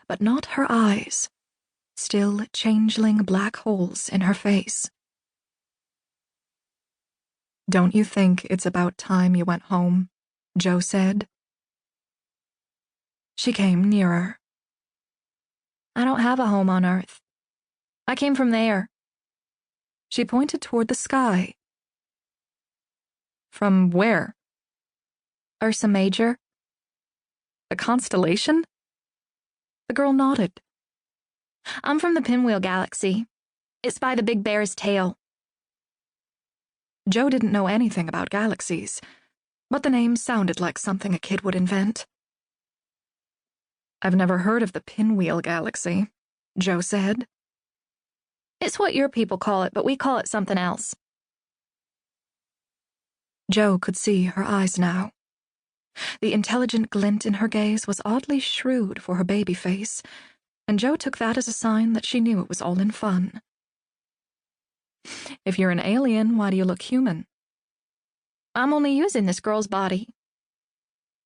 but not her eyes, still changeling black holes in her face. "Don't you think it's about time you went home?" Joe said. She came nearer. "I don't have a home on Earth. I came from there." She pointed toward the sky. "From where?" "Ursa Major." "The constellation?" The girl nodded. "I'm from the Pinwheel Galaxy. It's by the Big Bear's tail." Joe didn't know anything about galaxies, but the name sounded like something a kid would invent. "I've never heard of the Pinwheel Galaxy," Joe said. "It's what your people call it, but we call it something else." Joe could see her eyes now. The intelligent glint in her gaze was oddly shrewd for her baby face, and Joe took that as a sign that she knew it was all in fun. "If you're an alien, why do you look human?" "I'm only using this girl's body."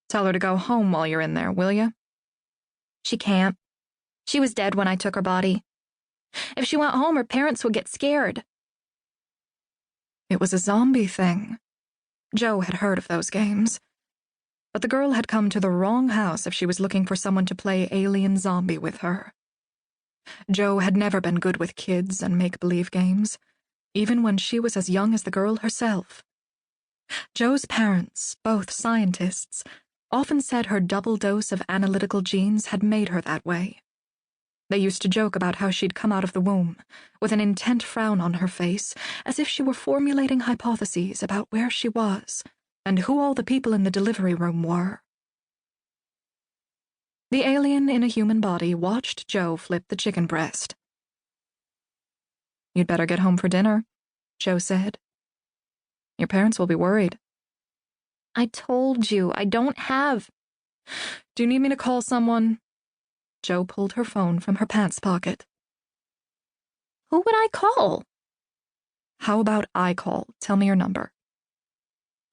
"Tell her to go home while you're in there, will you?" "She can't. She was dead when I took her body. If she went home, her parents would get scared." It was a zombie thing. Joe had heard of those games. But the girl had come to the wrong house if she was looking for someone to play alien zombie with her. Joe had never been good with kids and make-believe games, even when she was as young as the girl herself. Joe's parents, both scientists, often said her double dose of analytical genes had made her that way. They used to joke about how she'd come out of the womb, with an intent frown on her face, as if she were formulating hypotheses about where she was and who all the people in the delivery room were. The alien in a human body watched Joe flip the chicken breast. "You'd better get home for dinner," Joe said. "Your parents will be worried." "I told you, I don't have—" "Do you need me to call someone?" Joe pulled her phone from her pants pocket. "Who would I call?" "How about I call? Tell me your number."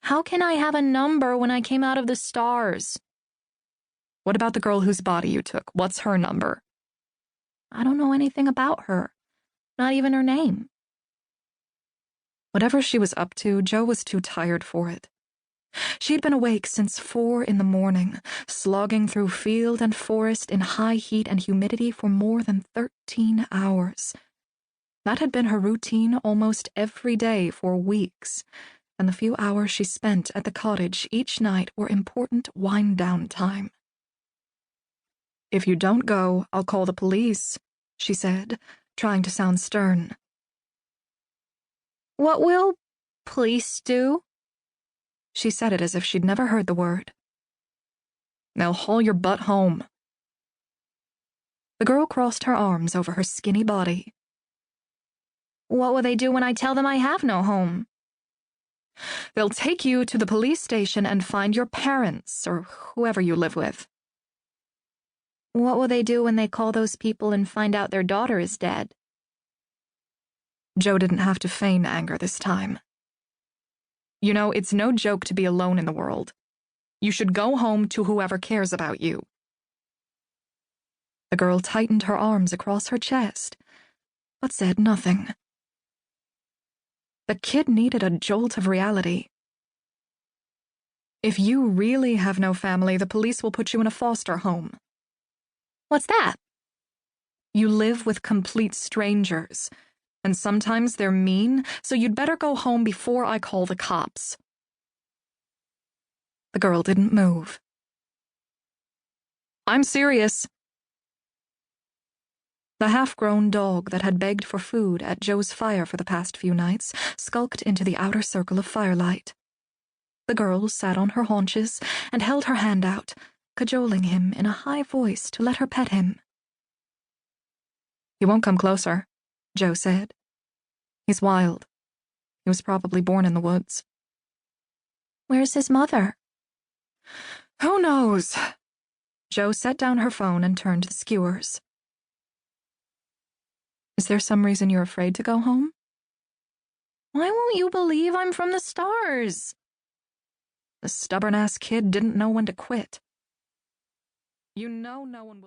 "How can I have a number when I came out of the stars?" "What about the girl whose body you took? What's her number?" "I don't know anything about her. Not even her name." Whatever she was up to, Joe was too tired for it. She'd been awake since 4 in the morning, slogging through field and forest in high heat and humidity for more than 13 hours. That had been her routine almost every day for weeks, and the few hours she spent at the cottage each night were important wind-down time. "If you don't go, I'll call the police," she said, trying to sound stern. "What will police do?" She said it as if she'd never heard the word. "They'll haul your butt home." The girl crossed her arms over her skinny body. "What will they do when I tell them I have no home?" "They'll take you to the police station and find your parents, or whoever you live with." "What will they do when they call those people and find out their daughter is dead?" Joe didn't have to feign anger this time. "You know, it's no joke to be alone in the world. You should go home to whoever cares about you." The girl tightened her arms across her chest, but said nothing. The kid needed a jolt of reality. "If you really have no family, the police will put you in a foster home." "What's that?" "You live with complete strangers, and sometimes they're mean, so you'd better go home before I call the cops." The girl didn't move. "I'm serious." The half-grown dog that had begged for food at Joe's fire for the past few nights skulked into the outer circle of firelight. The girl sat on her haunches and held her hand out, cajoling him in a high voice to let her pet him. "He won't come closer," Joe said. "He's wild. He was probably born in the woods." "Where's his mother?" "Who knows?" Joe set down her phone and turned to the skewers. "Is there some reason you're afraid to go home?" "Why won't you believe I'm from the stars?" The stubborn-ass kid didn't know when to quit. "You know no one will